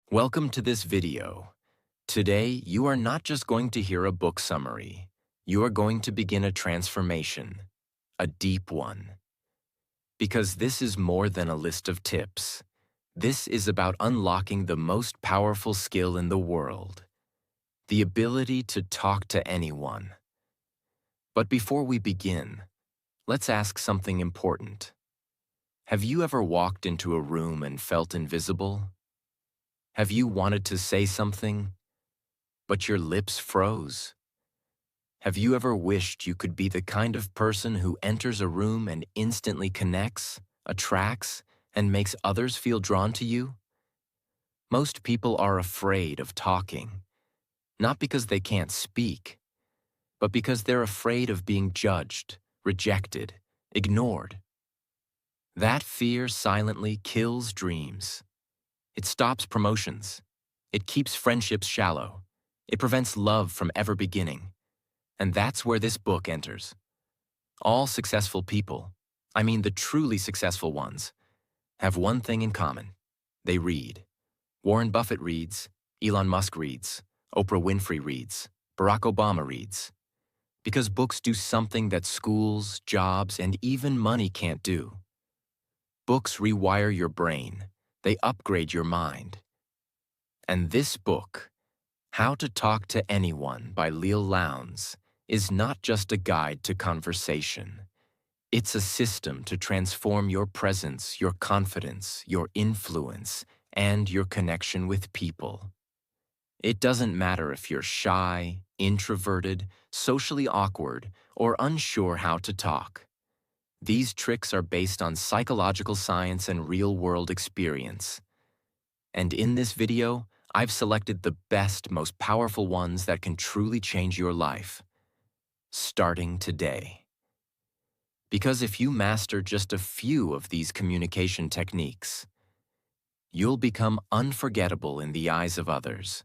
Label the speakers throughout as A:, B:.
A: Welcome to this video. Today, you are not just going to hear a book summary. You are going to begin a transformation, a deep one. Because this is more than a list of tips. This is about unlocking the most powerful skill in the world, the ability to talk to anyone. But before we begin, let's ask something important. Have you ever walked into a room and felt invisible? Have you wanted to say something, but your lips froze? Have you ever wished you could be the kind of person who enters a room and instantly connects, attracts, and makes others feel drawn to you? Most people are afraid of talking, not because they can't speak, but because they're afraid of being judged, rejected, ignored. That fear silently kills dreams. It stops promotions. It keeps friendships shallow. It prevents love from ever beginning. And that's where this book enters. All successful people, I mean the truly successful ones, have one thing in common. They read. Warren Buffett reads, Elon Musk reads, Oprah Winfrey reads, Barack Obama reads. Because books do something that schools, jobs, and even money can't do. Books rewire your brain. They upgrade your mind. And this book, How to Talk to Anyone by Leil Lowndes, is not just a guide to conversation. It's a system to transform your presence, your confidence, your influence, and your connection with people. It doesn't matter if you're shy, introverted, socially awkward, or unsure how to talk. These tricks are based on psychological science and real-world experience. And in this video, I've selected the best, most powerful ones that can truly change your life, starting today. Because if you master just a few of these communication techniques, you'll become unforgettable in the eyes of others.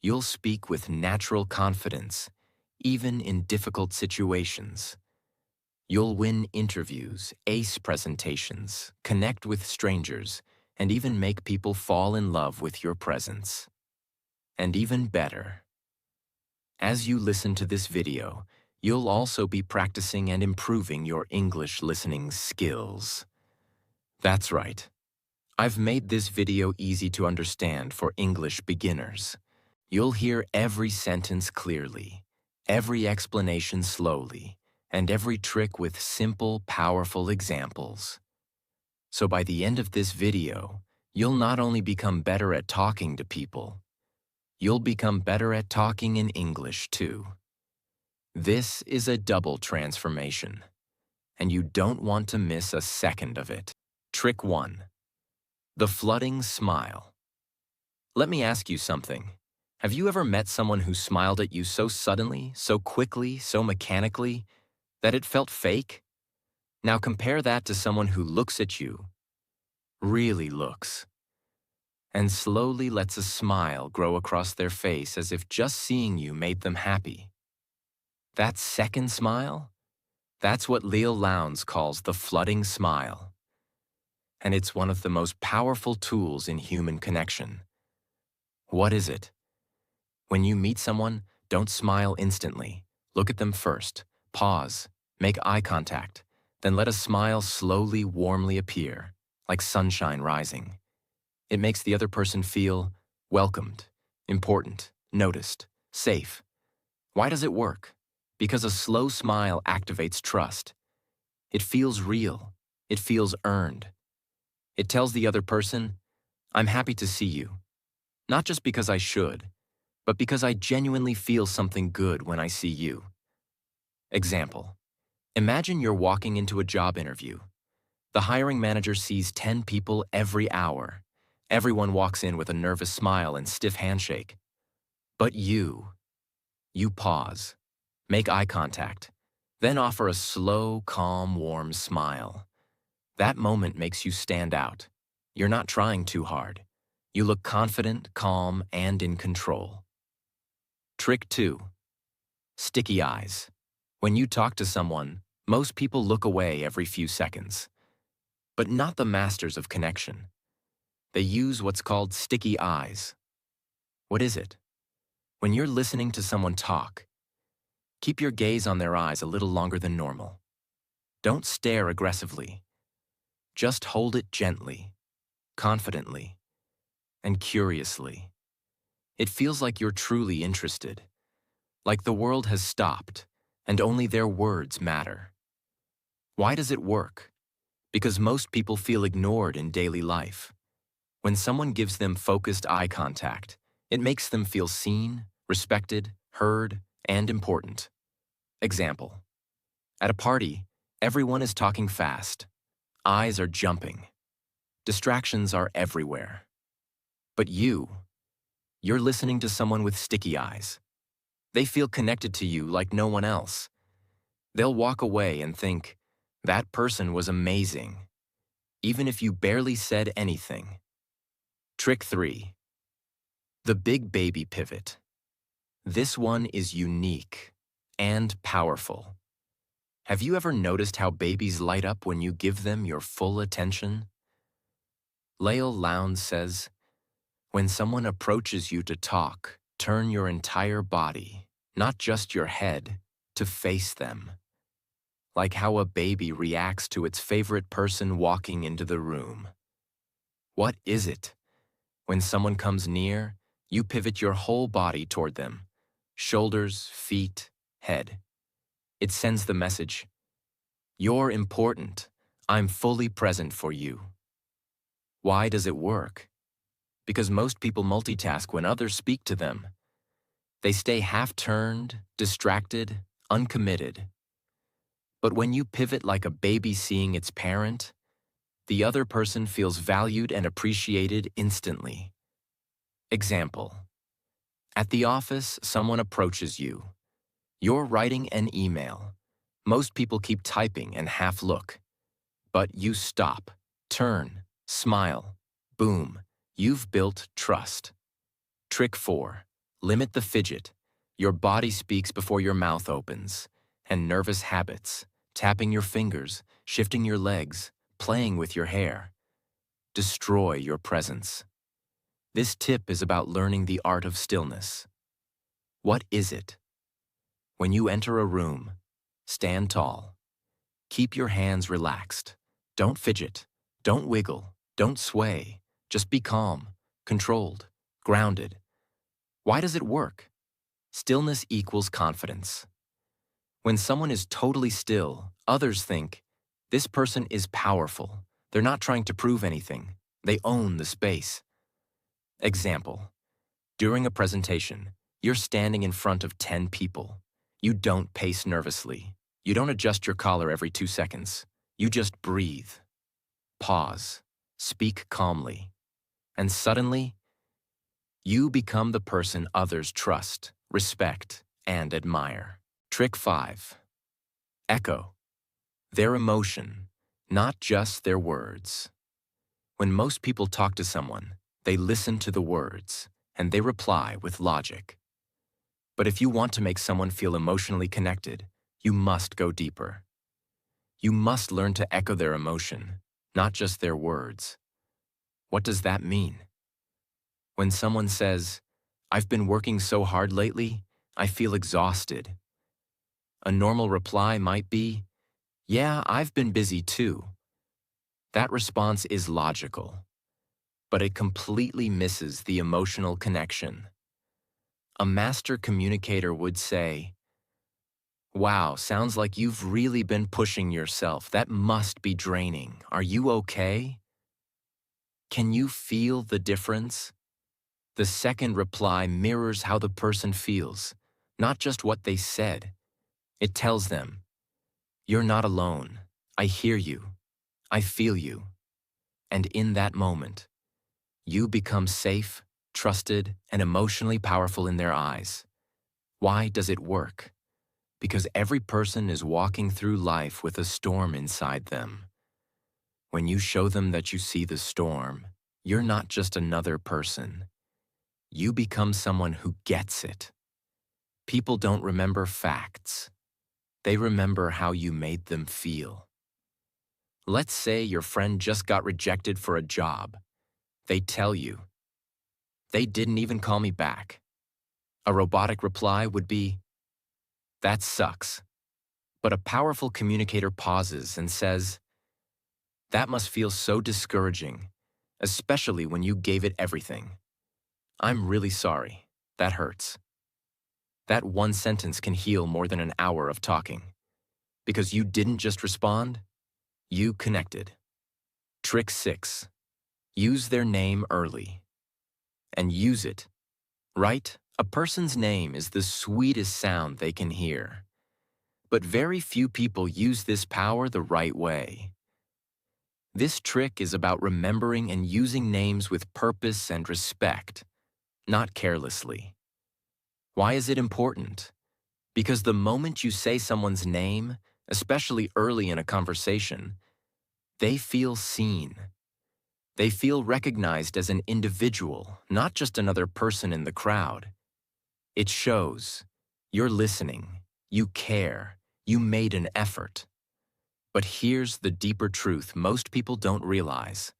A: You'll speak with natural confidence, even in difficult situations. You'll win interviews, ace presentations, connect with strangers, and even make people fall in love with your presence. And even better, as you listen to this video, you'll also be practicing and improving your English listening skills. That's right. I've made this video easy to understand for English beginners. You'll hear every sentence clearly, every explanation slowly, and every trick with simple, powerful examples. So by the end of this video, you'll not only become better at talking to people, you'll become better at talking in English too. This is a double transformation, and you don't want to miss a second of it. Trick 1. The flooding smile. Let me ask you something. Have you ever met someone who smiled at you so suddenly, so quickly, so mechanically, that it felt fake? Now compare that to someone who looks at you, really looks, and slowly lets a smile grow across their face as if just seeing you made them happy. That second smile? That's what Leil Lowndes calls the flooding smile. And it's one of the most powerful tools in human connection. What is it? When you meet someone, don't smile instantly. Look at them first, pause, make eye contact, then let a smile slowly, warmly appear, like sunshine rising. It makes the other person feel welcomed, important, noticed, safe. Why does it work? Because a slow smile activates trust. It feels real. It feels earned. It tells the other person, I'm happy to see you. Not just because I should, but because I genuinely feel something good when I see you. Example. Imagine you're walking into a job interview. The hiring manager sees 10 people every hour. Everyone walks in with a nervous smile and stiff handshake. But you pause, make eye contact, then offer a slow, calm, warm smile. That moment makes you stand out. You're not trying too hard. You look confident, calm, and in control. Trick 2. Sticky eyes. When you talk to someone, most people look away every few seconds. But not the masters of connection. They use what's called sticky eyes. What is it? When you're listening to someone talk, keep your gaze on their eyes a little longer than normal. Don't stare aggressively. Just hold it gently, confidently, and curiously. It feels like you're truly interested, like the world has stopped and only their words matter. Why does it work? Because most people feel ignored in daily life. When someone gives them focused eye contact, it makes them feel seen, respected, heard, and important. Example: at a party, everyone is talking fast. Eyes are jumping. Distractions are everywhere. But you're listening to someone with sticky eyes. They feel connected to you like no one else. They'll walk away and think, that person was amazing, even if you barely said anything. Trick 3. The big baby pivot. This one is unique and powerful. Have you ever noticed how babies light up when you give them your full attention? Leil Lowndes says, when someone approaches you to talk, turn your entire body, not just your head, to face them. Like how a baby reacts to its favorite person walking into the room. What is it? When someone comes near, you pivot your whole body toward them, shoulders, feet, head. It sends the message, you're important, I'm fully present for you. Why does it work? Because most people multitask when others speak to them. They stay half-turned, distracted, uncommitted. But when you pivot like a baby seeing its parent, the other person feels valued and appreciated instantly. Example: at the office, someone approaches you. You're writing an email. Most people keep typing and half look. But you stop, turn, smile. Boom, you've built trust. Trick 4. Limit the fidget. Your body speaks before your mouth opens. And nervous habits, tapping your fingers, shifting your legs, playing with your hair, destroy your presence. This tip is about learning the art of stillness. What is it? When you enter a room, stand tall. Keep your hands relaxed. Don't fidget. Don't wiggle. Don't sway. Just be calm, controlled, grounded. Why does it work? Stillness equals confidence. When someone is totally still, others think, this person is powerful. They're not trying to prove anything. They own the space. Example: during a presentation, you're standing in front of 10 people. You don't pace nervously. You don't adjust your collar every 2 seconds. You just breathe. Pause. Speak calmly. And suddenly, you become the person others trust, respect, and admire. Trick 5. Echo. Their emotion, not just their words. When most people talk to someone, they listen to the words, and they reply with logic. But if you want to make someone feel emotionally connected, you must go deeper. You must learn to echo their emotion, not just their words. What does that mean? When someone says, "I've been working so hard lately, I feel exhausted," a normal reply might be, "Yeah, I've been busy too." That response is logical, but it completely misses the emotional connection. A master communicator would say, "Wow, sounds like you've really been pushing yourself. That must be draining. Are you okay?" Can you feel the difference? The second reply mirrors how the person feels, not just what they said. It tells them, "You're not alone. I hear you. I feel you." And in that moment, you become safe, trusted, and emotionally powerful in their eyes. Why does it work? Because every person is walking through life with a storm inside them. When you show them that you see the storm, you're not just another person. You become someone who gets it. People don't remember facts. They remember how you made them feel. Let's say your friend just got rejected for a job. They tell you, "They didn't even call me back." A robotic reply would be, "That sucks." But a powerful communicator pauses and says, "That must feel so discouraging, especially when you gave it everything. I'm really sorry. That hurts." That one sentence can heal more than an hour of talking. Because you didn't just respond, you connected. Trick 6. Use their name early. And use it. Right? A person's name is the sweetest sound they can hear. But very few people use this power the right way. This trick is about remembering and using names with purpose and respect, not carelessly. Why is it important? Because the moment you say someone's name, especially early in a conversation, they feel seen. They feel recognized as an individual, not just another person in the crowd. It shows you're listening, you care, you made an effort. But here's the deeper truth most people don't realize.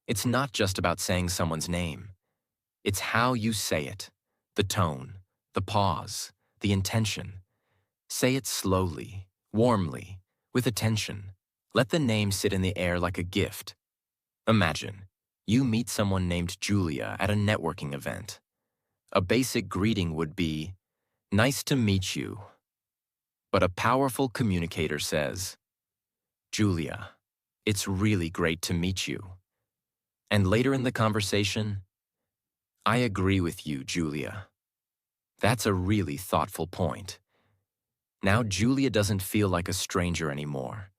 A: It's not just about saying someone's name. It's how you say it, the tone, the pause, the intention. Say it slowly, warmly, with attention. Let the name sit in the air like a gift. Imagine, you meet someone named Julia at a networking event. A basic greeting would be, "Nice to meet you." But a powerful communicator says, "Julia, it's really great to meet you." And later in the conversation, "I agree with you, Julia." That's a really thoughtful point. Now Julia doesn't feel like a stranger anymore.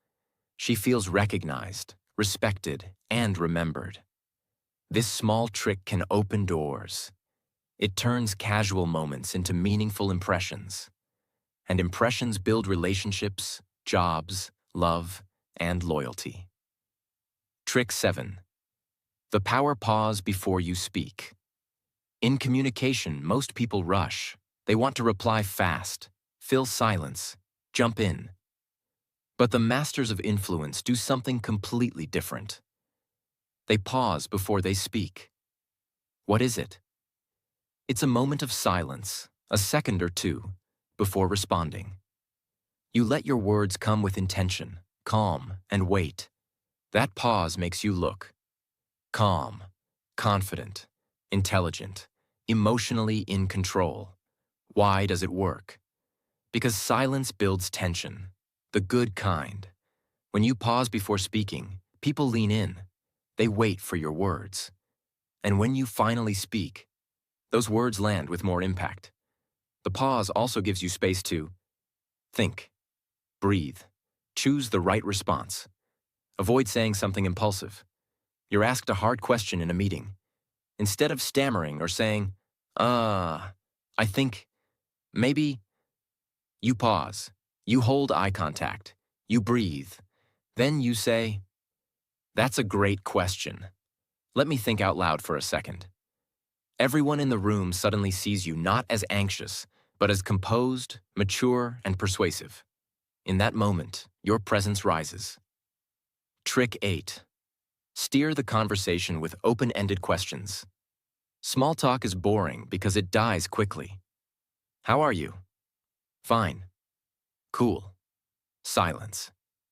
A: She feels recognized, respected, and remembered. This small trick can open doors. It turns casual moments into meaningful impressions. And impressions build relationships, jobs, love, and loyalty. Trick 7. The power pause before you speak. In communication, most people rush. They want to reply fast, fill silence, jump in. But the masters of influence do something completely different. They pause before they speak. What is it? It's a moment of silence, a second or two, before responding. You let your words come with intention, calm, and wait. That pause makes you look calm, confident, intelligent, emotionally in control. Why does it work? Because silence builds tension, the good kind. When you pause before speaking, people lean in. They wait for your words. And when you finally speak, those words land with more impact. The pause also gives you space to think, breathe, choose the right response. Avoid saying something impulsive. You're asked a hard question in a meeting. Instead of stammering or saying, I think, maybe, you pause. You hold eye contact. You breathe. Then you say, "That's a great question. Let me think out loud for a second." Everyone in the room suddenly sees you not as anxious, but as composed, mature, and persuasive. In that moment, your presence rises. Trick 8. Steer the conversation with open-ended questions. Small talk is boring because it dies quickly. How are you? Fine. Cool. Silence.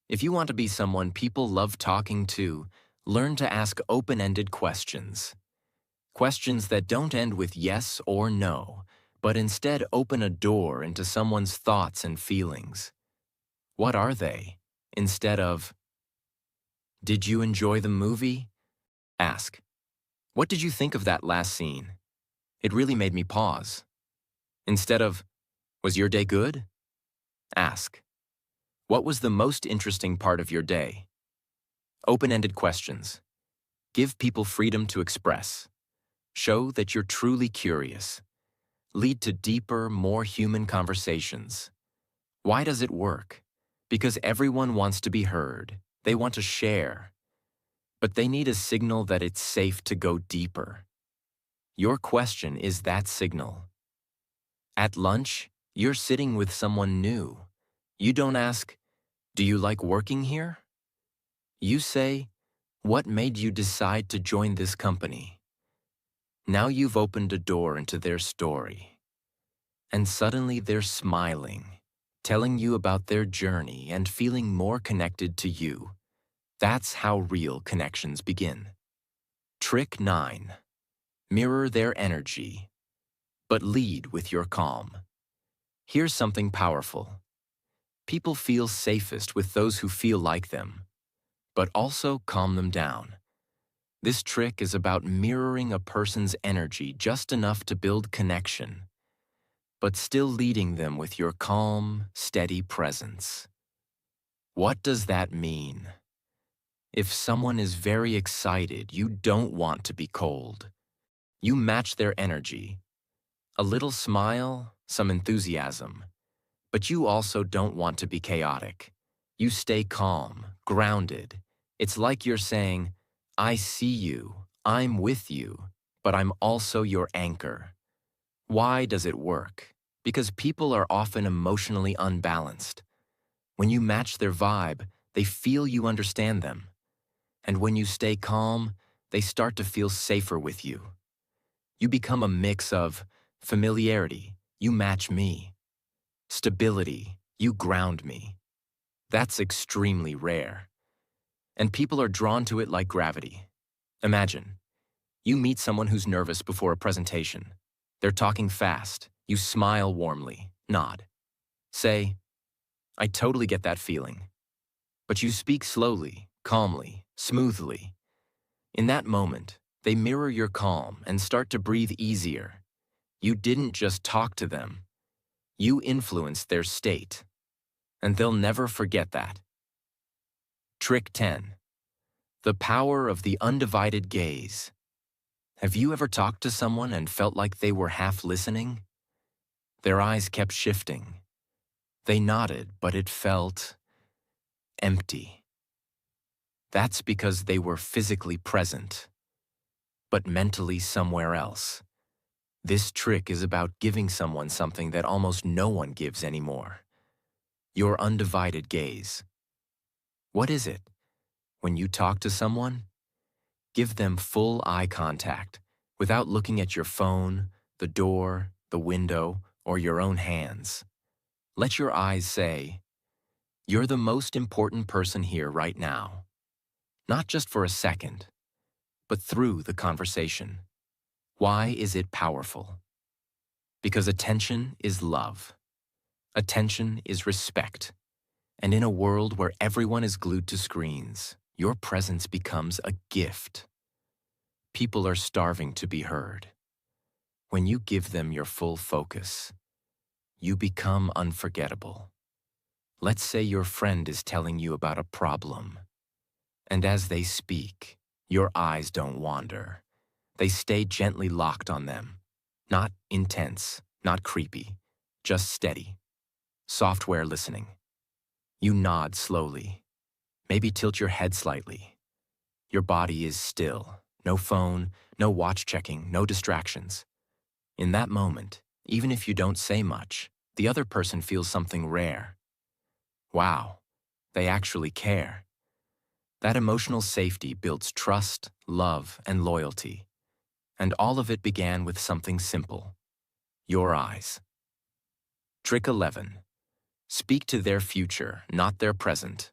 A: If you want to be someone people love talking to, learn to ask open-ended questions. Questions that don't end with yes or no, but instead open a door into someone's thoughts and feelings. What are they? Instead of, "Did you enjoy the movie?" Ask, "What did you think of that last scene? It really made me pause." Instead of, "Was your day good?" Ask, "What was the most interesting part of your day?" Open-ended questions. Give people freedom to express. Show that you're truly curious. Lead to deeper, more human conversations. Why does it work? Because everyone wants to be heard. They want to share. But they need a signal that it's safe to go deeper. Your question is that signal. At lunch, you're sitting with someone new. You don't ask, "Do you like working here?" You say, "What made you decide to join this company?" Now you've opened a door into their story, and suddenly they're smiling, telling you about their journey and feeling more connected to you. That's how real connections begin. Trick 9. Mirror their energy, but lead with your calm. Here's something powerful. People feel safest with those who feel like them, but also calm them down. This trick is about mirroring a person's energy just enough to build connection, but still leading them with your calm, steady presence. What does that mean? If someone is very excited, you don't want to be cold. You match their energy. A little smile, some enthusiasm. But you also don't want to be chaotic. You stay calm, grounded. It's like you're saying, I see you, I'm with you, but I'm also your anchor. Why does it work? Because people are often emotionally unbalanced. When you match their vibe, they feel you understand them. And when you stay calm, they start to feel safer with you. You become a mix of familiarity, you match me, stability, you ground me. That's extremely rare. And people are drawn to it like gravity. Imagine, you meet someone who's nervous before a presentation. They're talking fast. You smile warmly, nod. Say, I totally get that feeling. But you speak slowly, calmly, smoothly. In that moment, they mirror your calm and start to breathe easier. You didn't just talk to them. You influenced their state. And they'll never forget that. Trick 10. The power of the undivided gaze. Have you ever talked to someone and felt like they were half listening? Their eyes kept shifting. They nodded, but it felt empty. That's because they were physically present, but mentally somewhere else. This trick is about giving someone something that almost no one gives anymore. Your undivided gaze. What is it? When you talk to someone, give them full eye contact without looking at your phone, the door, the window, or your own hands. Let your eyes say, you're the most important person here right now. Not just for a second, but through the conversation. Why is it powerful? Because attention is love. Attention is respect. And in a world where everyone is glued to screens, your presence becomes a gift. People are starving to be heard. When you give them your full focus, you become unforgettable. Let's say your friend is telling you about a problem, and as they speak, your eyes don't wander. They stay gently locked on them. Not intense, not creepy, just steady. Software listening. You nod slowly. Maybe tilt your head slightly. Your body is still. No phone, no watch checking, no distractions. In that moment, even if you don't say much, the other person feels something rare. Wow, they actually care. That emotional safety builds trust, love, and loyalty. And all of it began with something simple. Your eyes. Trick 11. Speak to their future, not their present.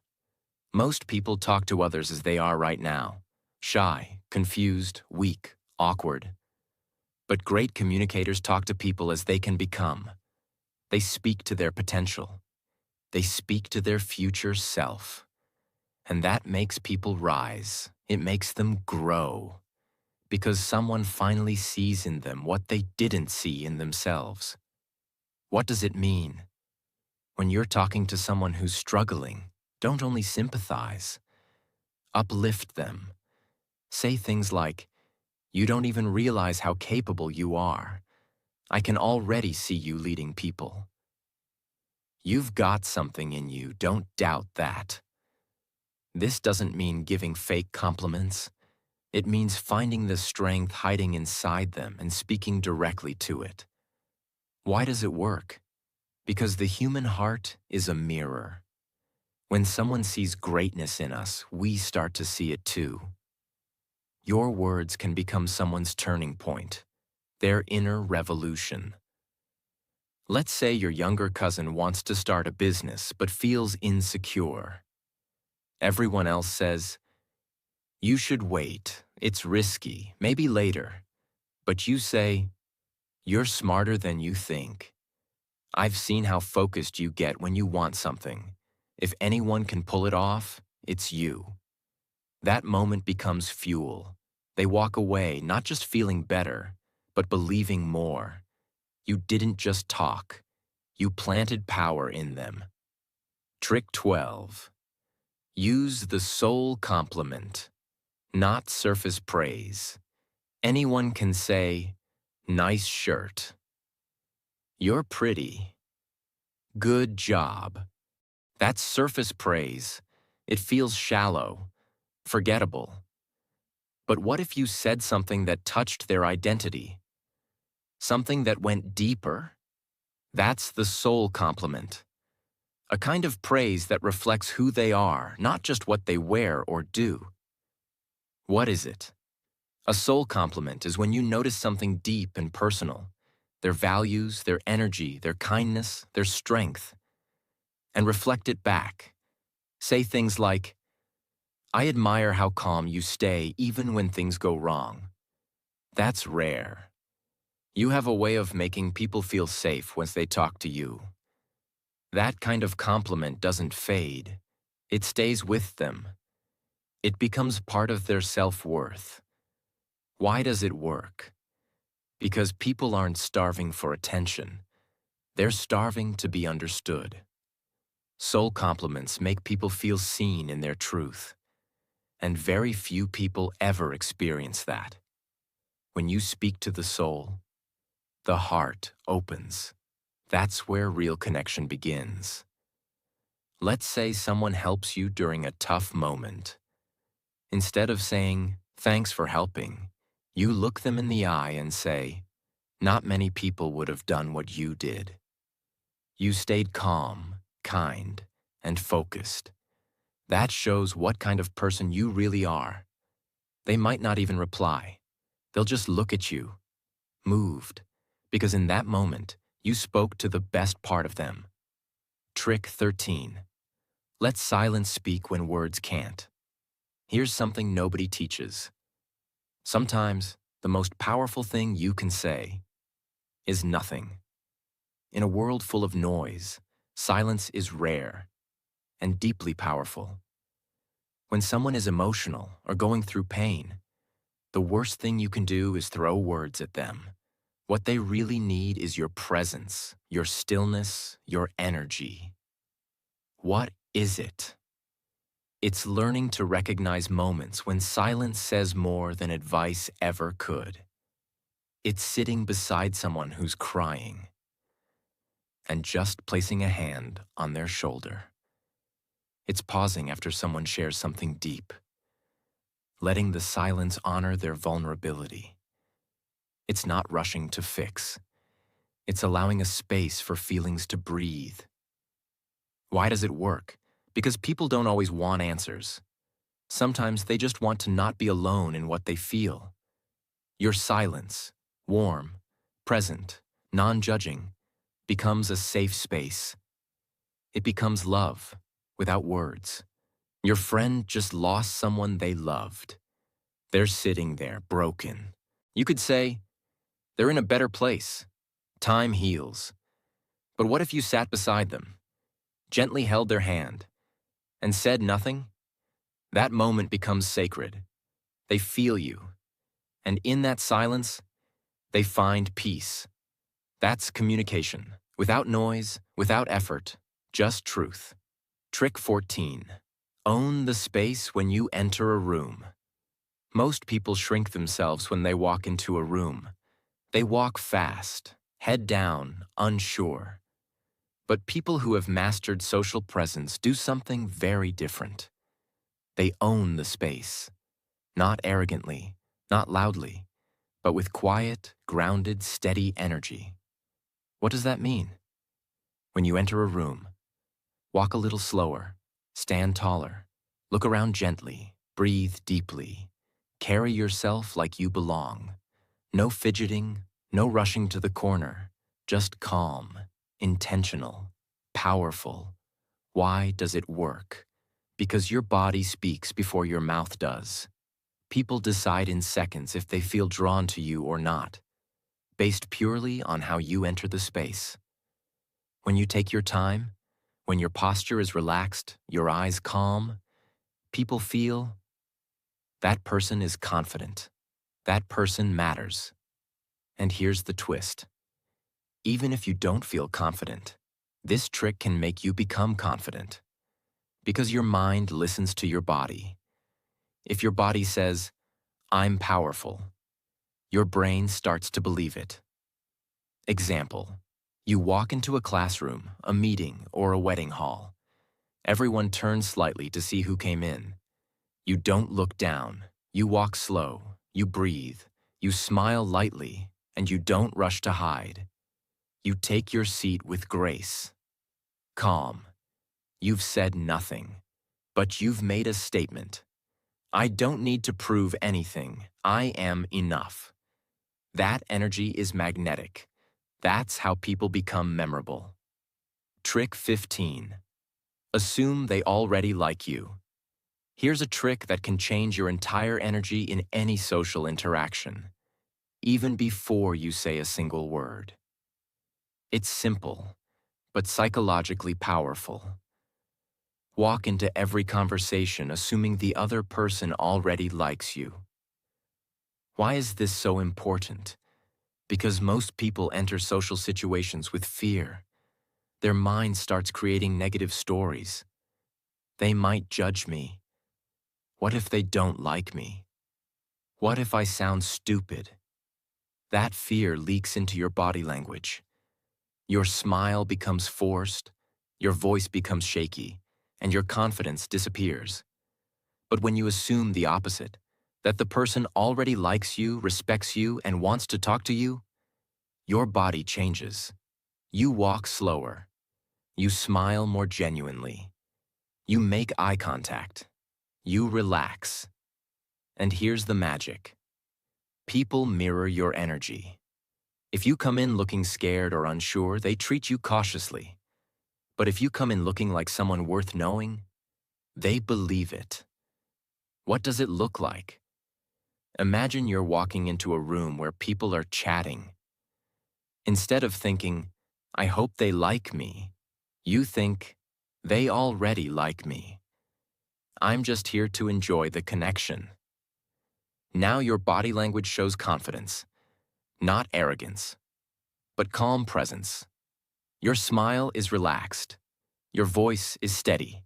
A: Most people talk to others as they are right now. Shy, confused, weak, awkward. But great communicators talk to people as they can become. They speak to their potential. They speak to their future self. And that makes people rise. It makes them grow. Because someone finally sees in them what they didn't see in themselves. What does it mean? When you're talking to someone who's struggling, don't only sympathize. Uplift them. Say things like, you don't even realize how capable you are. I can already see you leading people. You've got something in you, don't doubt that. This doesn't mean giving fake compliments. It means finding the strength hiding inside them and speaking directly to it. Why does it work? Because the human heart is a mirror. When someone sees greatness in us, we start to see it too. your words can become someone's turning point, their inner revolution. Let's say your younger cousin wants to start a business but feels insecure. Everyone else says, "You should wait, it's risky, maybe later." But you say, "You're smarter than you think. I've seen how focused you get when you want something. If anyone can pull it off, it's you." That moment becomes fuel. They walk away not just feeling better, but believing more. You didn't just talk. You planted power in them. Trick 12. Use the soul compliment, not surface praise. Anyone can say, "Nice shirt." "You're pretty." "Good job." That's surface praise. It feels shallow, forgettable. But what if you said something that touched their identity? Something that went deeper? That's the soul compliment. A kind of praise that reflects who they are, not just what they wear or do. What is it? A soul compliment is when you notice something deep and personal, their values, their energy, their kindness, their strength, and reflect it back. Say things like, "I admire how calm you stay even when things go wrong." That's rare. You have a way of making people feel safe once they talk to you. That kind of compliment doesn't fade. It stays with them. It becomes part of their self-worth. Why does it work? Because people aren't starving for attention. They're starving to be understood. Soul compliments make people feel seen in their truth. And very few people ever experience that. When you speak to the soul, the heart opens. That's where real connection begins. Let's say someone helps you during a tough moment. Instead of saying, "Thanks for helping," you look them in the eye and say, "Not many people would have done what you did." You stayed calm, kind, and focused. That shows what kind of person you really are. They might not even reply. They'll just look at you, moved, because in that moment, you spoke to the best part of them. Trick 13. Let silence speak when words can't. Here's something nobody teaches. Sometimes, the most powerful thing you can say is nothing. In a world full of noise, silence is rare and deeply powerful. When someone is emotional or going through pain, the worst thing you can do is throw words at them. What they really need is your presence, your stillness, your energy. What is it? It's learning to recognize moments when silence says more than advice ever could. It's sitting beside someone who's crying and just placing a hand on their shoulder. It's pausing after someone shares something deep, letting the silence honor their vulnerability. It's not rushing to fix. It's allowing a space for feelings to breathe. Why does it work? Because people don't always want answers. Sometimes they just want to not be alone in what they feel. Your silence, warm, present, non-judging, becomes a safe space. It becomes love, without words. Your friend just lost someone they loved. They're sitting there, broken. You could say, "They're in a better place. Time heals." But what if you sat beside them, gently held their hand, and said nothing? That moment becomes sacred. They feel you. And in that silence, they find peace. That's communication. Without noise, without effort, just truth. Trick 14. Own the space when you enter a room. Most people shrink themselves when they walk into a room. They walk fast, head down, unsure. But people who have mastered social presence do something very different. They own the space. Not arrogantly, not loudly, but with quiet, grounded, steady energy. What does that mean? When you enter a room, walk a little slower, stand taller, look around gently, breathe deeply. Carry yourself like you belong. No fidgeting, no rushing to the corner, just calm, intentional, powerful. Why does it work? Because your body speaks before your mouth does. People decide in seconds if they feel drawn to you or not, based purely on how you enter the space. When you take your time, when your posture is relaxed, your eyes calm, people feel that person is confident. That person matters. And here's the twist. Even if you don't feel confident, this trick can make you become confident. Because your mind listens to your body. If your body says, "I'm powerful," your brain starts to believe it. Example, you walk into a classroom, a meeting, or a wedding hall. Everyone turns slightly to see who came in. You don't look down. You walk slow. You breathe. You smile lightly, and you don't rush to hide. You take your seat with grace. Calm. You've said nothing, but you've made a statement. I don't need to prove anything. I am enough. That energy is magnetic. That's how people become memorable. Trick 15. Assume they already like you. Here's a trick that can change your entire energy in any social interaction, even before you say a single word. It's simple, but psychologically powerful. Walk into every conversation assuming the other person already likes you. Why is this so important? Because most people enter social situations with fear. Their mind starts creating negative stories. They might judge me. What if they don't like me? What if I sound stupid? That fear leaks into your body language. Your smile becomes forced, your voice becomes shaky, and your confidence disappears. But when you assume the opposite, that the person already likes you, respects you, and wants to talk to you, your body changes. You walk slower. You smile more genuinely. You make eye contact. You relax. And here's the magic. People mirror your energy. If you come in looking scared or unsure, they treat you cautiously. But if you come in looking like someone worth knowing, they believe it. What does it look like? Imagine you're walking into a room where people are chatting. Instead of thinking, I hope they like me, you think, they already like me. I'm just here to enjoy the connection. Now your body language shows confidence, not arrogance, but calm presence. Your smile is relaxed. Your voice is steady.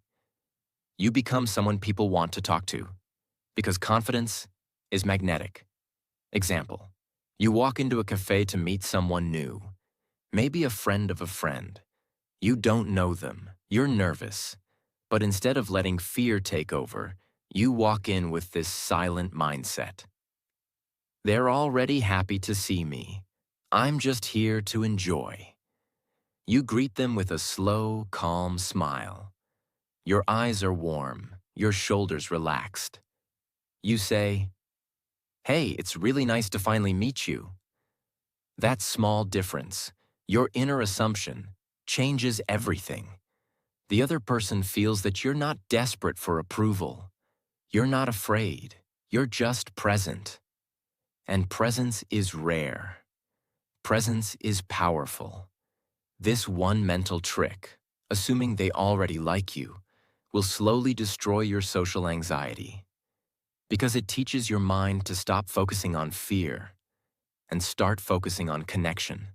A: You become someone people want to talk to, because confidence is magnetic. Example, you walk into a cafe to meet someone new, maybe a friend of a friend. You don't know them, you're nervous, but instead of letting fear take over, you walk in with this silent mindset. They're already happy to see me. I'm just here to enjoy. You greet them with a slow, calm smile. Your eyes are warm, your shoulders relaxed. You say, "Hey, it's really nice to finally meet you." That small difference, your inner assumption, changes everything. The other person feels that you're not desperate for approval. You're not afraid. You're just present. And presence is rare. Presence is powerful. This one mental trick, assuming they already like you, will slowly destroy your social anxiety. Because it teaches your mind to stop focusing on fear and start focusing on connection.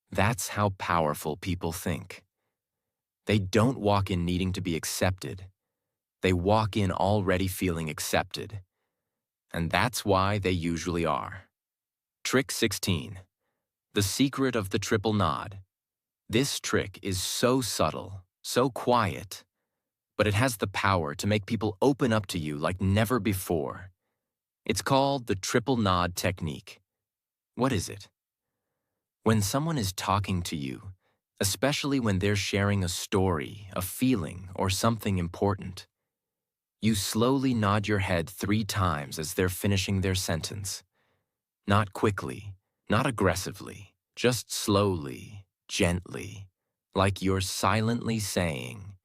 A: That's how powerful people think. They don't walk in needing to be accepted. They walk in already feeling accepted. And that's why they usually are. Trick 16. The secret of the triple nod. This trick is so subtle, so quiet, but it has the power to make people open up to you like never before. It's called the triple nod technique. What is it? When someone is talking to you, especially when they're sharing a story, a feeling, or something important, You slowly nod your head 3 times as they're finishing their sentence. Not quickly, not aggressively, just slowly, gently, like you're silently saying,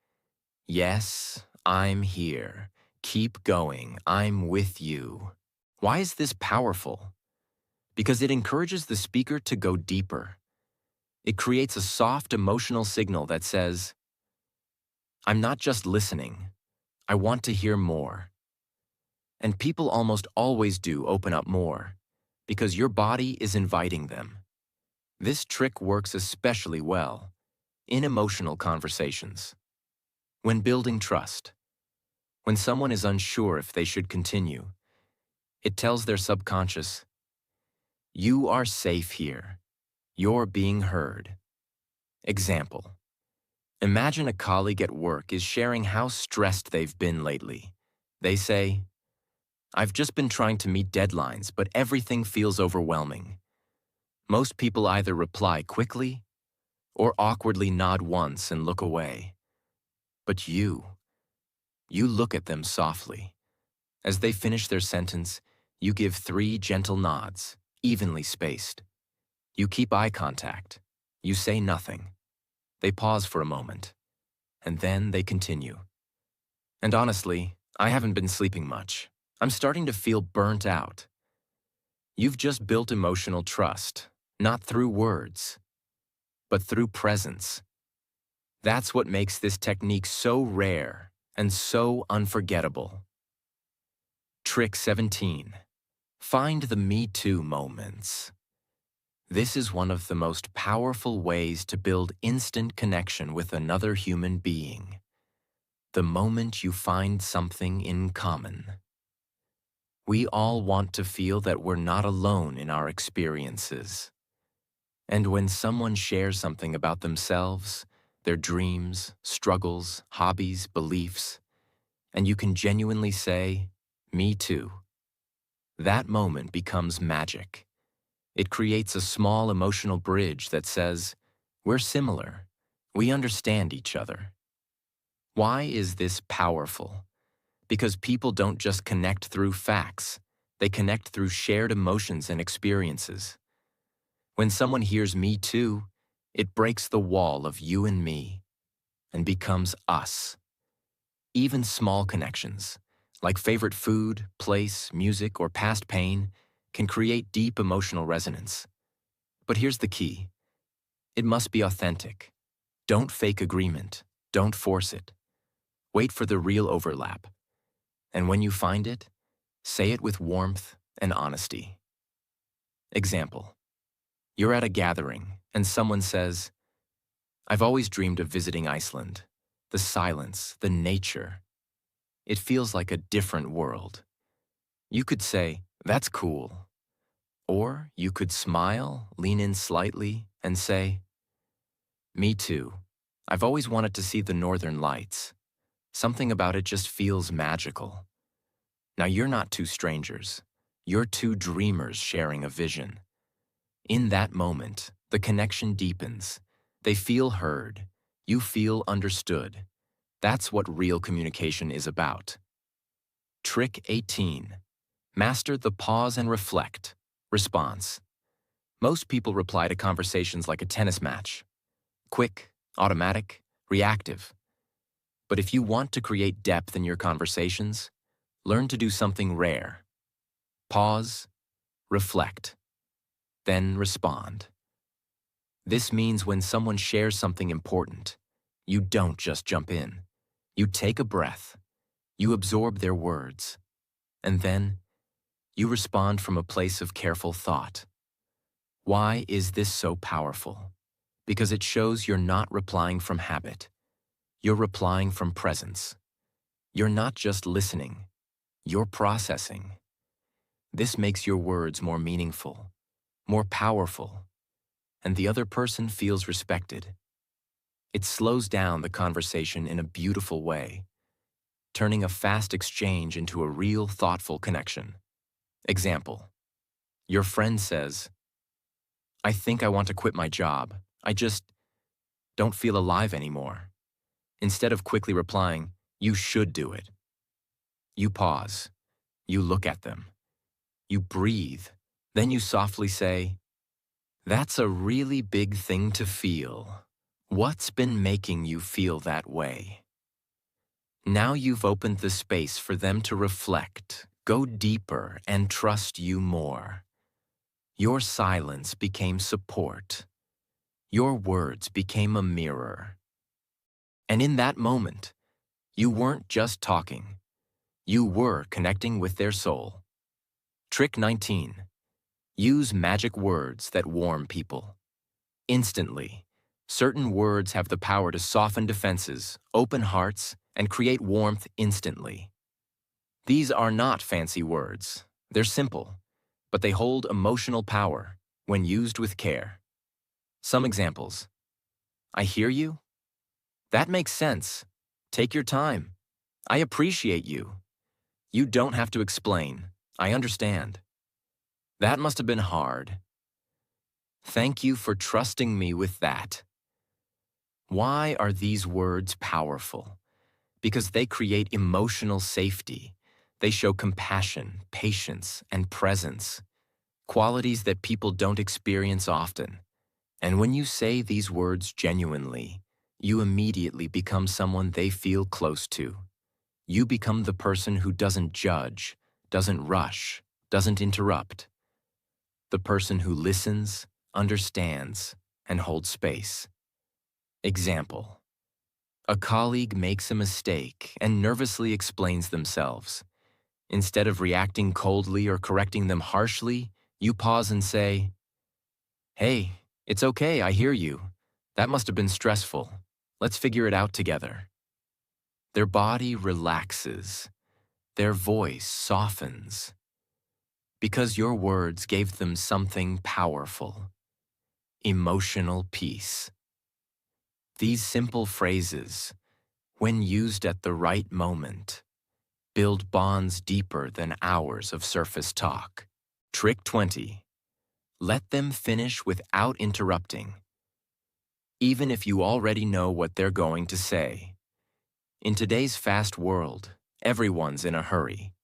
A: "Yes, I'm here. Keep going. I'm with you." Why is this powerful? Because it encourages the speaker to go deeper. It creates a soft emotional signal that says, "I'm not just listening. I want to hear more." And people almost always do open up more, because your body is inviting them. This trick works especially well in emotional conversations. When building trust, when someone is unsure if they should continue, it tells their subconscious, "You are safe here. You're being heard." Example: imagine a colleague at work is sharing how stressed they've been lately. They say, "I've just been trying to meet deadlines, but everything feels overwhelming." Most people either reply quickly or awkwardly nod once and look away. But you look at them softly. As they finish their sentence, you give 3 gentle nods, evenly spaced. You keep eye contact. You say nothing. They pause for a moment, and then they continue. "And honestly, I haven't been sleeping much. I'm starting to feel burnt out." You've just built emotional trust, not through words, but through presence. That's what makes this technique so rare and so unforgettable. Trick 17. Find the Me Too moments. This is one of the most powerful ways to build instant connection with another human being. The moment you find something in common. We all want to feel that we're not alone in our experiences. And when someone shares something about themselves, their dreams, struggles, hobbies, beliefs, and you can genuinely say, "Me too," that moment becomes magic. It creates a small emotional bridge that says, "We're similar. We understand each other." Why is this powerful? Because people don't just connect through facts. They connect through shared emotions and experiences. When someone hears "me too," it breaks the wall of you and me and becomes us. Even small connections, like favorite food, place, music, or past pain, can create deep emotional resonance. But here's the key. It must be authentic. Don't fake agreement. Don't force it. Wait for the real overlap. And when you find it, say it with warmth and honesty. Example: you're at a gathering and someone says, "I've always dreamed of visiting Iceland. The silence, the nature. It feels like a different world." You could say, "That's cool." Or you could smile, lean in slightly, and say, "Me too. I've always wanted to see the northern lights. Something about it just feels magical." Now you're not two strangers. You're two dreamers sharing a vision. In that moment, the connection deepens. They feel heard. You feel understood. That's what real communication is about. Trick 18. Master the pause and reflect. Response. Most people reply to conversations like a tennis match. Quick, automatic, reactive. But if you want to create depth in your conversations, learn to do something rare. Pause, reflect, then respond. This means when someone shares something important, you don't just jump in. You take a breath, you absorb their words, and then you respond from a place of careful thought. Why is this so powerful? Because it shows you're not replying from habit. You're replying from presence. You're not just listening, you're processing. This makes your words more meaningful, more powerful, and the other person feels respected. It slows down the conversation in a beautiful way, turning a fast exchange into a real, thoughtful connection. Example: your friend says, "I think I want to quit my job. I just don't feel alive anymore." Instead of quickly replying, "You should do it," You pause. You look at them. You breathe. Then you softly say, "That's a really big thing to feel. What's been making you feel that way?" Now you've opened the space for them to reflect, go deeper, and trust you more. Your silence became support. Your words became a mirror. And in that moment, you weren't just talking. You were connecting with their soul. Trick 19. Use magic words that warm people. Instantly, certain words have the power to soften defenses, open hearts, and create warmth instantly. These are not fancy words. They're simple, but they hold emotional power when used with care. Some examples. "I hear you." "That makes sense." "Take your time." "I appreciate you." "You don't have to explain." "I understand." "That must have been hard." "Thank you for trusting me with that." Why are these words powerful? Because they create emotional safety. They show compassion, patience, and presence, qualities that people don't experience often. And when you say these words genuinely, you immediately become someone they feel close to. You become the person who doesn't judge, doesn't rush, doesn't interrupt. The person who listens, understands, and holds space. Example. A colleague makes a mistake and nervously explains themselves. Instead of reacting coldly or correcting them harshly, you pause and say, "Hey, it's okay, I hear you. That must have been stressful. Let's figure it out together." Their body relaxes. Their voice softens. Because your words gave them something powerful. Emotional peace. These simple phrases, when used at the right moment, build bonds deeper than hours of surface talk. Trick 20. Let them finish without interrupting, even if you already know what they're going to say. In today's fast world, everyone's in a hurry,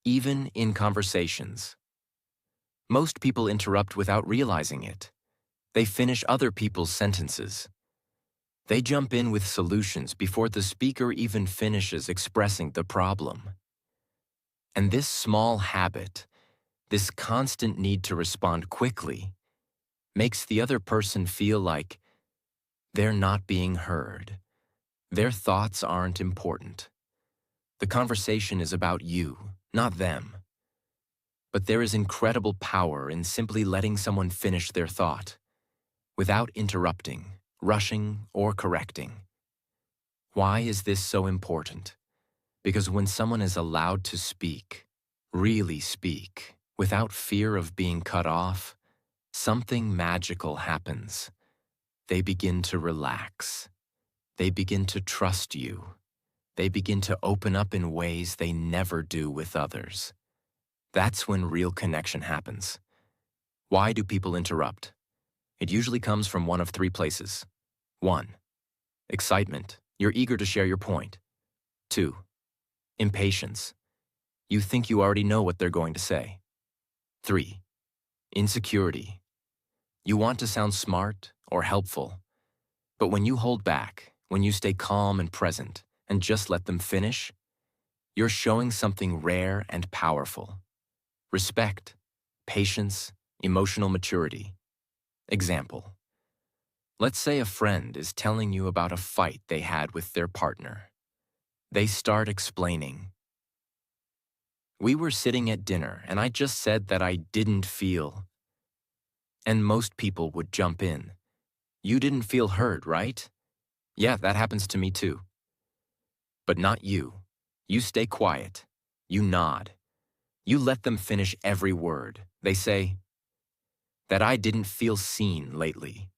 A: even in conversations. Most people interrupt without realizing it. They finish other people's sentences. They jump in with solutions before the speaker even finishes expressing the problem. And this small habit, this constant need to respond quickly, makes the other person feel like they're not being heard. Their thoughts aren't important. The conversation is about you, not them. But there is incredible power in simply letting someone finish their thought, without interrupting, rushing, or correcting. Why is this so important? Because when someone is allowed to speak, really speak, without fear of being cut off, something magical happens. They begin to relax. They begin to trust you. They begin to open up in ways they never do with others. That's when real connection happens. Why do people interrupt? It usually comes from one of three places. 1. Excitement. You're eager to share your point. 2. Impatience. You think you already know what they're going to say. 3. Insecurity. You want to sound smart or helpful, but when you hold back, when you stay calm and present and just let them finish, you're showing something rare and powerful. Respect, patience, emotional maturity. Example. Let's say a friend is telling you about a fight they had with their partner. They start explaining. "We were sitting at dinner and I just said that I didn't feel." And most people would jump in. "You didn't feel heard, right?" "Yeah, that happens to me too." But not you. You stay quiet. You nod. You let them finish every word. They say, "That I didn't feel seen lately.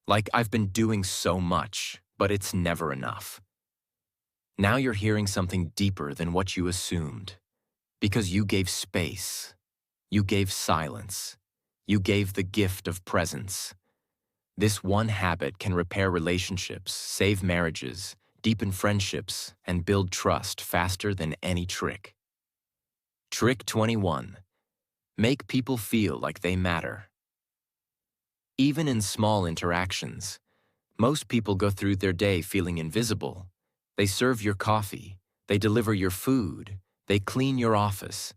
A: Like I've been doing so much, but it's never enough." Now you're hearing something deeper than what you assumed. Because you gave space. You gave silence. You gave the gift of presence. This one habit can repair relationships, save marriages, deepen friendships, and build trust faster than any trick. Trick 21. Make people feel like they matter. Even in small interactions, most people go through their day feeling invisible. They serve your coffee, they deliver your food, they clean your office,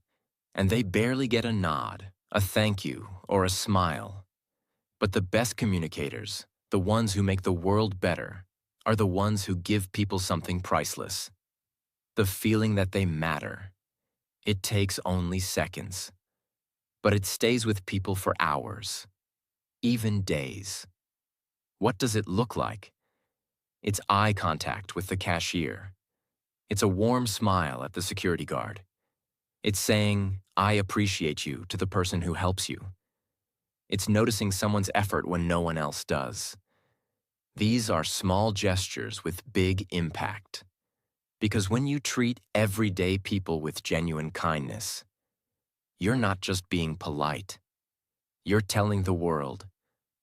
A: and they barely get a nod, a thank you, or a smile. But the best communicators, the ones who make the world better, are the ones who give people something priceless. The feeling that they matter. It takes only seconds, but it stays with people for hours, even days. What does it look like? It's eye contact with the cashier. It's a warm smile at the security guard. It's saying, "I appreciate you," to the person who helps you. It's noticing someone's effort when no one else does. These are small gestures with big impact. Because when you treat everyday people with genuine kindness, you're not just being polite. You're telling the world,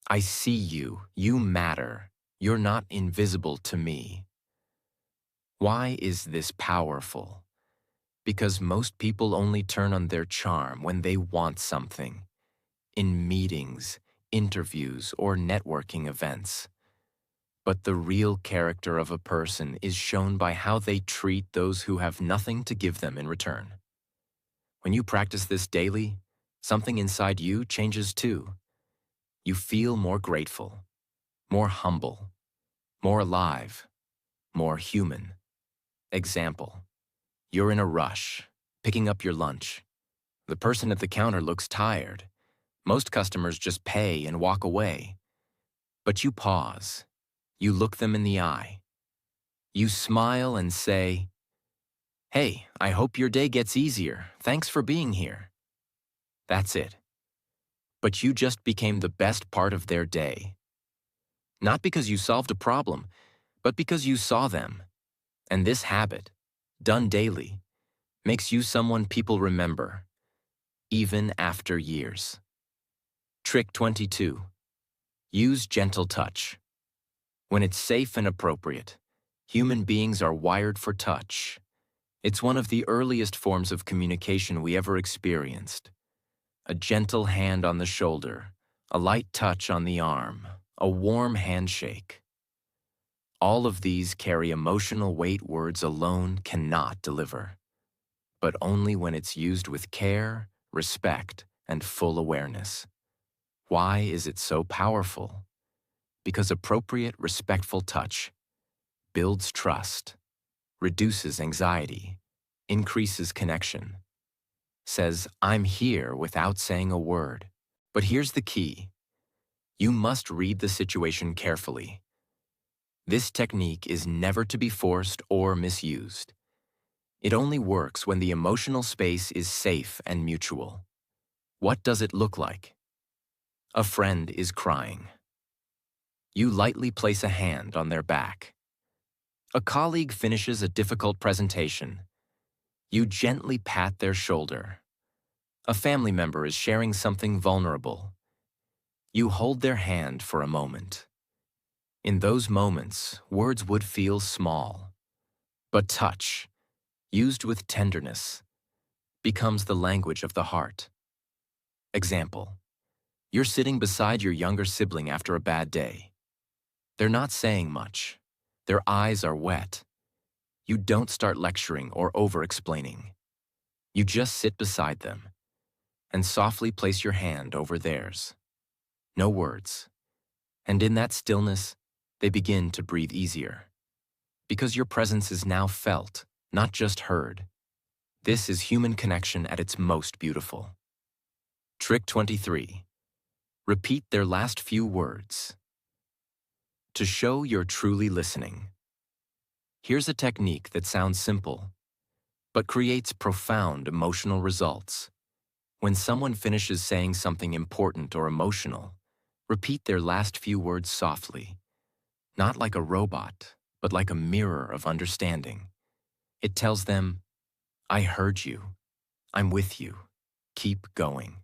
A: "I see you, you matter, you're not invisible to me." Why is this powerful? Because most people only turn on their charm when they want something. In meetings, interviews, or networking events. But the real character of a person is shown by how they treat those who have nothing to give them in return. When you practice this daily, something inside you changes too. You feel more grateful, more humble, more alive, more human. Example: you're in a rush, picking up your lunch. The person at the counter looks tired. Most customers just pay and walk away. But you pause. You look them in the eye. You smile and say, "Hey, I hope your day gets easier. Thanks for being here." That's it. But you just became the best part of their day. Not because you solved a problem, but because you saw them. And this habit, done daily, makes you someone people remember, even after years. Trick 22. Use gentle touch. When it's safe and appropriate, human beings are wired for touch. It's one of the earliest forms of communication we ever experienced. A gentle hand on the shoulder, a light touch on the arm, a warm handshake. All of these carry emotional weight words alone cannot deliver, but only when it's used with care, respect, and full awareness. Why is it so powerful? Because appropriate, respectful touch builds trust, reduces anxiety, increases connection, says, "I'm here," without saying a word. But here's the key. You must read the situation carefully. This technique is never to be forced or misused. It only works when the emotional space is safe and mutual. What does it look like? A friend is crying. You lightly place a hand on their back. A colleague finishes a difficult presentation. You gently pat their shoulder. A family member is sharing something vulnerable. You hold their hand for a moment. In those moments, words would feel small. But touch, used with tenderness, becomes the language of the heart. Example: you're sitting beside your younger sibling after a bad day. They're not saying much. Their eyes are wet. You don't start lecturing or over-explaining. You just sit beside them and softly place your hand over theirs. No words. And in that stillness, they begin to breathe easier. Because your presence is now felt, not just heard. This is human connection at its most beautiful. Trick 23. Repeat their last few words. To show you're truly listening. Here's a technique that sounds simple, but creates profound emotional results. When someone finishes saying something important or emotional, repeat their last few words softly, not like a robot, but like a mirror of understanding. It tells them, "I heard you. I'm with you. Keep going."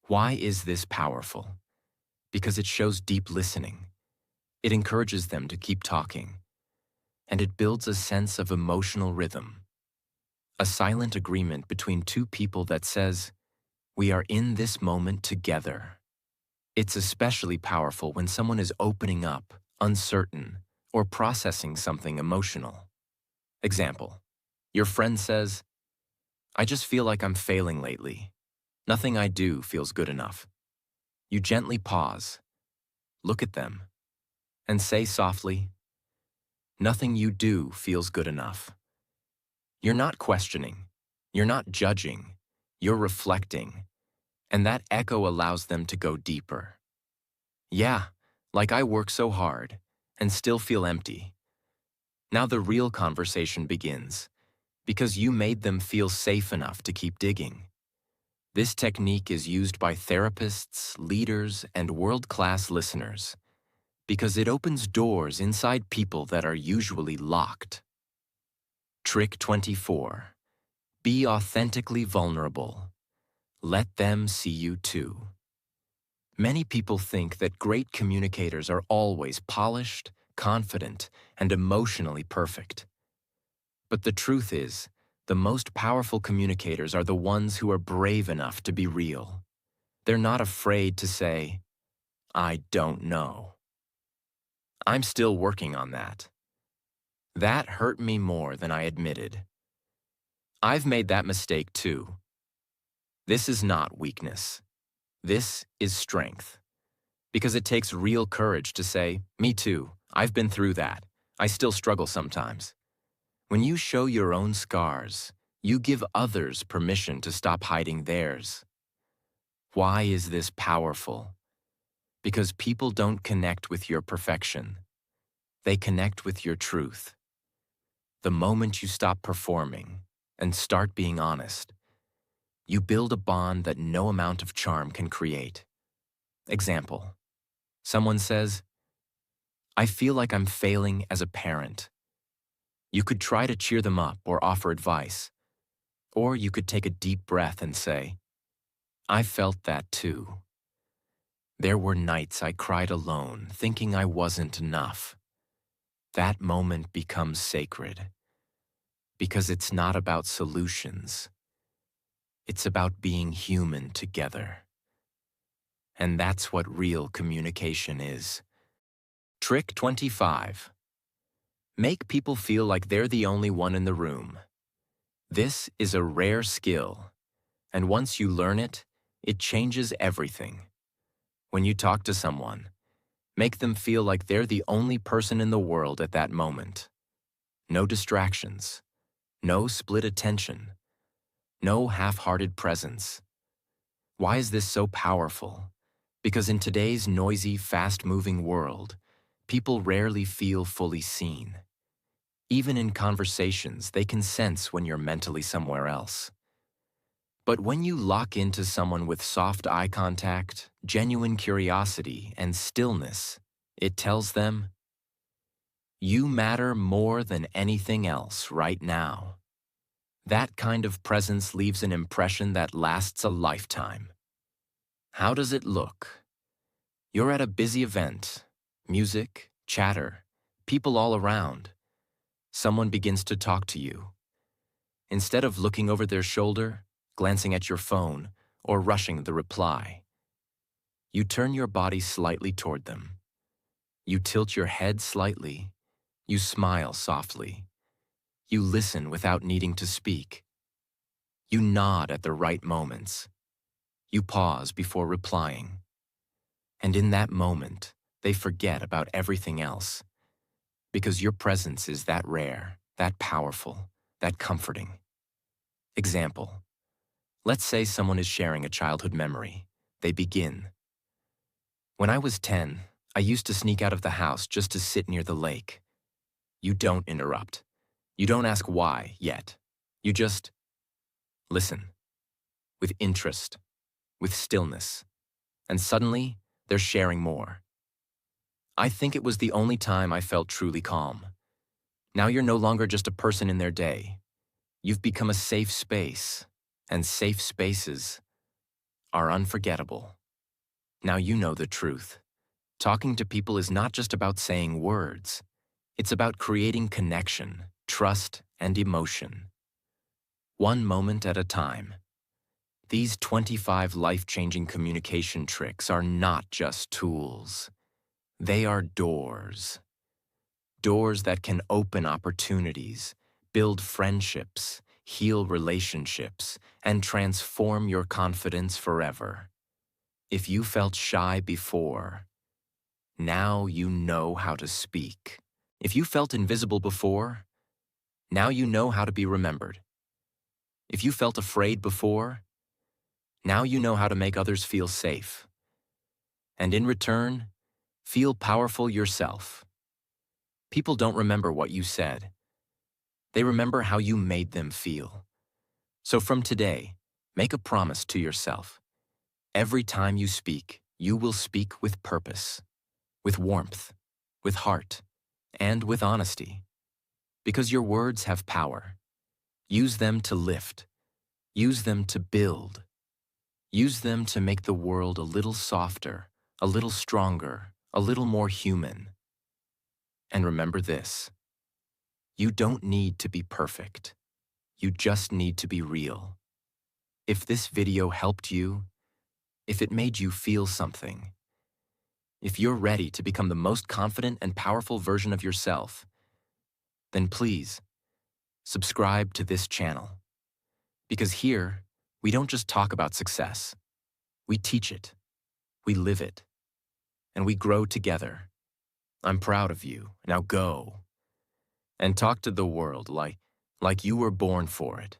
A: Why is this powerful? Because it shows deep listening. It encourages them to keep talking. and it builds a sense of emotional rhythm, a silent agreement between two people that says, "We are in this moment together." It's especially powerful when someone is opening up, uncertain, or processing something emotional. Example, your friend says, "I just feel like I'm failing lately. Nothing I do feels good enough." You gently pause, look at them, and say softly, "Nothing you do feels good enough." You're not questioning, you're not judging, you're reflecting, and that echo allows them to go deeper. "Yeah, like I work so hard and still feel empty." Now the real conversation begins, because you made them feel safe enough to keep digging. This technique is used by therapists, leaders, and world-class listeners, because it opens doors inside people that are usually locked. Trick 24. Be authentically vulnerable. Let them see you too. Many people think that great communicators are always polished, confident, and emotionally perfect. But the truth is, the most powerful communicators are the ones who are brave enough to be real. They're not afraid to say, "I don't know. I'm still working on that. That hurt me more than I admitted. I've made that mistake too." This is not weakness. This is strength. Because it takes real courage to say, "Me too, I've been through that. I still struggle sometimes." When you show your own scars, you give others permission to stop hiding theirs. Why is this powerful? Because people don't connect with your perfection. They connect with your truth. The moment you stop performing and start being honest, you build a bond that no amount of charm can create. Example, someone says, "I feel like I'm failing as a parent." You could try to cheer them up or offer advice, or you could take a deep breath and say, "I felt that too. There were nights I cried alone, thinking I wasn't enough." That moment becomes sacred, because it's not about solutions. It's about being human together. And that's what real communication is. Trick 25. Make people feel like they're the only one in the room. This is a rare skill, and once you learn it, it changes everything. When you talk to someone, make them feel like they're the only person in the world at that moment. No distractions, no split attention, no half-hearted presence. Why is this so powerful? Because in today's noisy, fast-moving world, people rarely feel fully seen. Even in conversations, they can sense when you're mentally somewhere else. But when you lock into someone with soft eye contact, genuine curiosity, and stillness, it tells them, "You matter more than anything else right now." That kind of presence leaves an impression that lasts a lifetime. How does it look? You're at a busy event, music, chatter, people all around. Someone begins to talk to you. Instead of looking over their shoulder, glancing at your phone, or rushing the reply, you turn your body slightly toward them. You tilt your head slightly. You smile softly. You listen without needing to speak. You nod at the right moments. You pause before replying. And in that moment, they forget about everything else, because your presence is that rare, that powerful, that comforting. Example, let's say someone is sharing a childhood memory. They begin, "When I was 10, I used to sneak out of the house just to sit near the lake." You don't interrupt. You don't ask why yet. You just listen, with interest, with stillness, and suddenly they're sharing more. "I think it was the only time I felt truly calm." Now you're no longer just a person in their day. You've become a safe space, and safe spaces are unforgettable. Now you know the truth. Talking to people is not just about saying words. It's about creating connection, trust, and emotion. One moment at a time. These 25 life-changing communication tricks are not just tools. They are doors. Doors that can open opportunities, build friendships, heal relationships, and transform your confidence forever. If you felt shy before, now you know how to speak. If you felt invisible before, now you know how to be remembered. If you felt afraid before, now you know how to make others feel safe. And in return, feel powerful yourself. People don't remember what you said. They remember how you made them feel. So from today, make a promise to yourself. Every time you speak, you will speak with purpose, with warmth, with heart, and with honesty. Because your words have power. Use them to lift. Use them to build. Use them to make the world a little softer, a little stronger, a little more human. And remember this: you don't need to be perfect. You just need to be real. If this video helped you, if it made you feel something, if you're ready to become the most confident and powerful version of yourself, then please subscribe to this channel. Because here, we don't just talk about success. We teach it, we live it, and we grow together. I'm proud of you. Now go and talk to the world like you were born for it.